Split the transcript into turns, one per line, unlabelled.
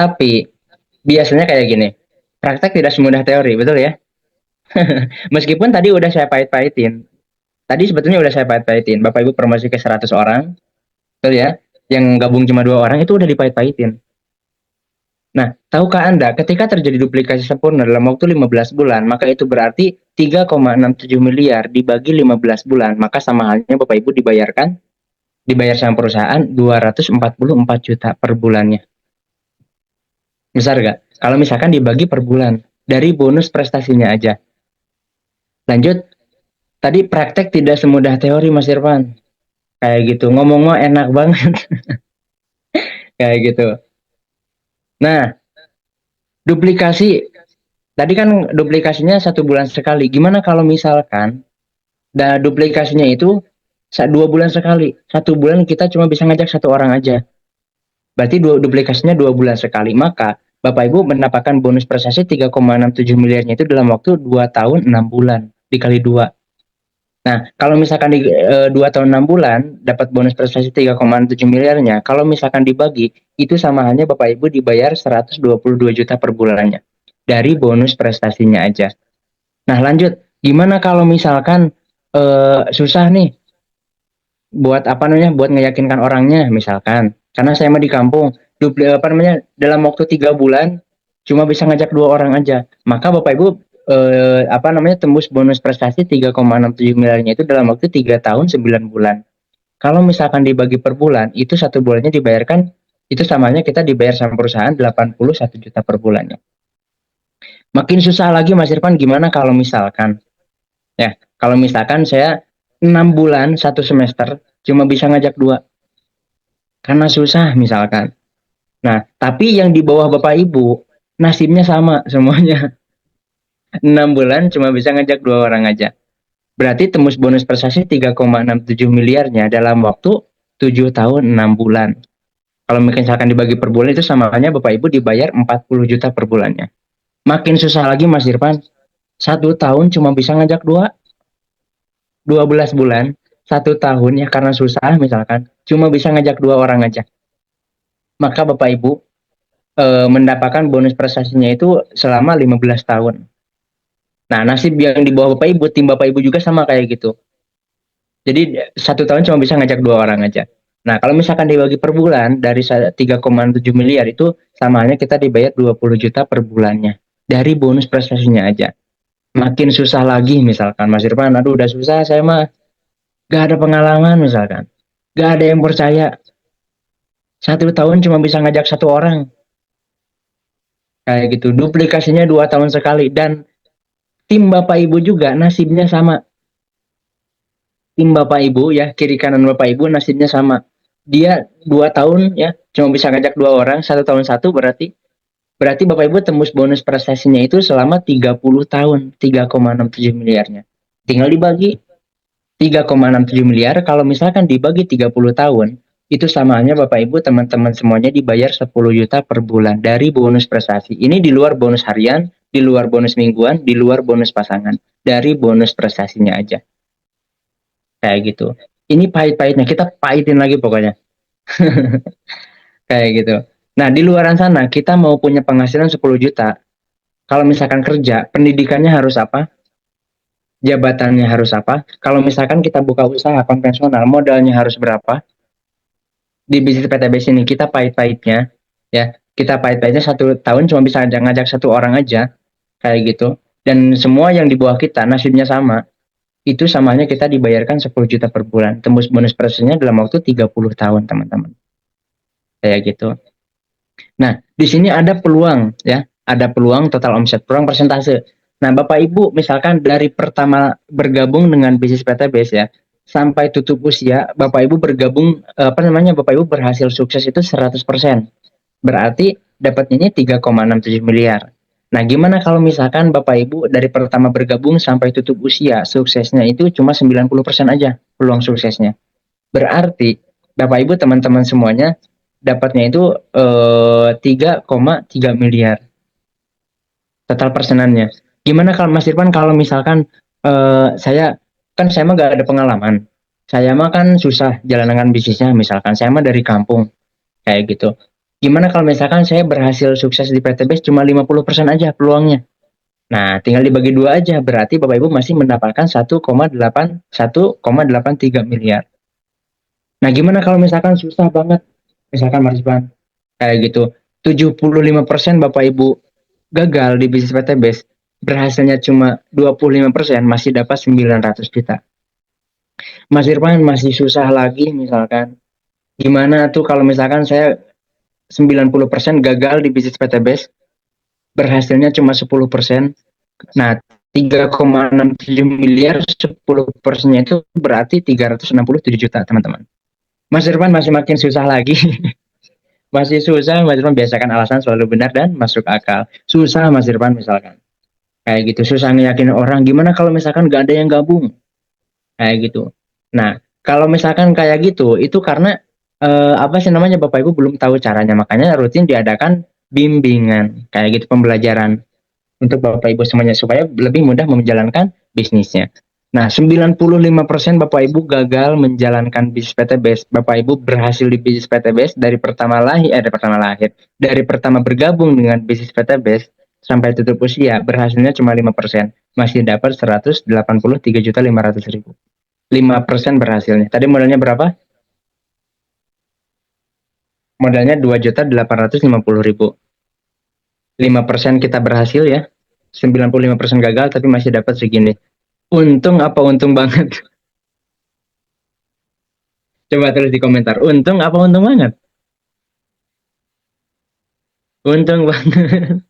Tapi biasanya kayak gini, praktek tidak semudah teori, betul ya? Meskipun tadi udah saya pahit-pahitin, tadi sebetulnya udah saya pahit-pahitin, Bapak Ibu promosi ke 100 orang, betul ya? Yang gabung cuma 2 orang itu udah dipahit-pahitin. Nah, tahukah Anda, ketika terjadi duplikasi sempurna dalam waktu 15 bulan, maka itu berarti 3,67 miliar dibagi 15 bulan, maka sama halnya Bapak Ibu dibayar sama perusahaan 244 juta per bulannya. Besar nggak? Kalau misalkan dibagi per bulan, dari bonus prestasinya aja. Lanjut, tadi praktek tidak semudah teori Mas Irfan. Kayak gitu, ngomong mah enak banget. Kayak gitu. Nah, duplikasi, tadi kan duplikasinya 1 bulan sekali. Gimana kalau misalkan duplikasinya itu 2 bulan sekali. 1 bulan kita cuma bisa ngajak 1 orang aja. Berarti duplikasinya 2 bulan sekali. Maka Bapak Ibu mendapatkan bonus prestasi 3,67 miliarnya itu dalam waktu 2 tahun 6 bulan dikali 2. Nah, kalau misalkan di 2 tahun 6 bulan dapat bonus prestasi 3,7 miliarnya, kalau misalkan dibagi, itu sama halnya Bapak Ibu dibayar 122 juta per bulannya dari bonus prestasinya aja. Nah, lanjut, gimana kalau misalkan susah nih buat apa namanya, buat meyakinkan orangnya misalkan. Karena saya mah di kampung, apa namanya, dalam waktu 3 bulan cuma bisa ngajak 2 orang aja. Maka Bapak Ibu apa namanya, tembus bonus prestasi 3,67 miliarnya itu dalam waktu 3 tahun 9 bulan. Kalau misalkan dibagi per bulan, itu 1 bulannya dibayarkan, itu samanya kita dibayar sama perusahaan 81 juta per bulannya. Makin susah lagi Mas Irfan, gimana kalau misalkan, ya, kalau misalkan saya 6 bulan 1 semester cuma bisa ngajak 2, karena susah misalkan. Nah, tapi yang di bawah Bapak Ibu, nasibnya sama semuanya. 6 bulan cuma bisa ngajak 2 orang aja. Berarti tembus bonus prestasi 3,67 miliarnya dalam waktu 7 tahun 6 bulan. Kalau misalkan dibagi per bulan itu sama halnya Bapak Ibu dibayar 40 juta per bulannya. Makin susah lagi Mas Irfan. 1 tahun cuma bisa ngajak 12 bulan. 1 tahun ya karena susah misalkan. Cuma bisa ngajak 2 orang aja. Maka Bapak Ibu mendapatkan bonus prestasinya itu selama 15 tahun. Nah, nasib yang di bawah Bapak Ibu, tim Bapak Ibu juga sama kayak gitu. Jadi 1 tahun cuma bisa ngajak 2 orang aja. Nah, kalau misalkan dibagi per bulan dari 3,7 miliar itu sama halnya kita dibayar 20 juta per bulannya dari bonus prestasinya aja. Makin susah lagi misalkan Mas Irfan, aduh udah susah saya mah gak ada pengalaman misalkan. Gak ada yang percaya. 1 tahun cuma bisa ngajak 1 orang. Kayak gitu. Duplikasinya 2 tahun sekali. Dan tim Bapak Ibu juga nasibnya sama. Tim Bapak Ibu ya, kiri kanan Bapak Ibu nasibnya sama. Dia 2 tahun ya, cuma bisa ngajak 2 orang, 1 tahun satu berarti Bapak Ibu tembus bonus prestasinya itu selama 30 tahun, 3,67 miliarnya. Tinggal dibagi 3,67 miliar, kalau misalkan dibagi 30 tahun, itu samanya Bapak Ibu teman-teman semuanya dibayar 10 juta per bulan dari bonus prestasi. Ini di luar bonus harian, di luar bonus mingguan, di luar bonus pasangan. Dari bonus prestasinya aja. Kayak gitu. Ini pahit-pahitnya, kita pahitin lagi pokoknya. Kayak gitu. Nah, di luaran sana kita mau punya penghasilan 10 juta. Kalau misalkan kerja, pendidikannya harus apa? Jabatannya harus apa? Kalau misalkan kita buka usaha konvensional, modalnya harus berapa? Di bisnis PTBS ini kita pahit-pahitnya, ya, kita pahit-pahitnya 1 tahun cuma bisa ngajak 1 orang aja, kayak gitu. Dan semua yang di bawah kita nasibnya sama, itu samanya kita dibayarkan 10 juta per bulan. Tembus bonus prestasinya dalam waktu 30 tahun, teman-teman. Kayak gitu. Nah, di sini ada peluang ya, ada peluang total omset, peluang persentase. Nah, Bapak Ibu misalkan dari pertama bergabung dengan bisnis PTBS ya, sampai tutup usia, Bapak Ibu bergabung apa namanya, Bapak Ibu berhasil sukses itu 100%. Berarti dapatnya 3,67 miliar. Nah, gimana kalau misalkan Bapak Ibu dari pertama bergabung sampai tutup usia, suksesnya itu cuma 90% aja peluang suksesnya. Berarti Bapak Ibu teman-teman semuanya dapatnya itu 3,3 miliar total persenannya. Gimana kalau Mas Irfan kalau misalkan saya mah gak ada pengalaman. Saya mah kan susah jalan dengan bisnisnya, misalkan saya mah dari kampung kayak gitu. Gimana kalau misalkan saya berhasil sukses di PTBS cuma 50% aja peluangnya? Nah, tinggal dibagi dua aja. Berarti Bapak Ibu masih mendapatkan 1,83 miliar. Nah, gimana kalau misalkan susah banget? Misalkan Marsban, kayak gitu. 75% Bapak Ibu gagal di bisnis PTBS, berhasilnya cuma 25%, masih dapat 900 juta. Mas Irfan masih susah lagi misalkan. Gimana tuh kalau misalkan saya 90% gagal di bisnis PTBS, berhasilnya cuma 10%. Nah, 3,67 miliar 10%-nya itu berarti 367 juta, teman-teman. Mas Irfan masih makin susah lagi. Masih susah, Mas Irfan biasakan alasan selalu benar dan masuk akal. Susah Mas Irfan misalkan. Kayak gitu, susah ngeyakin orang. Gimana kalau misalkan gak ada yang gabung? Kayak gitu. Nah, kalau misalkan kayak gitu, itu karena apa sih namanya, Bapak Ibu belum tahu caranya, makanya rutin diadakan bimbingan kayak gitu, pembelajaran untuk Bapak Ibu semuanya supaya lebih mudah menjalankan bisnisnya. Nah, 95% Bapak Ibu gagal menjalankan bisnis PTBS. Bapak Ibu berhasil di bisnis PTBS dari pertama bergabung dengan bisnis PTBS sampai tutup usia, berhasilnya cuma 5%, masih dapat 183.500.000. 5% berhasilnya. Tadi modalnya berapa? Modalnya 2.850.000. 5% kita berhasil ya. 95% gagal tapi masih dapat segini. Untung apa untung banget? Coba tulis di komentar. Untung apa untung banget? Untung banget.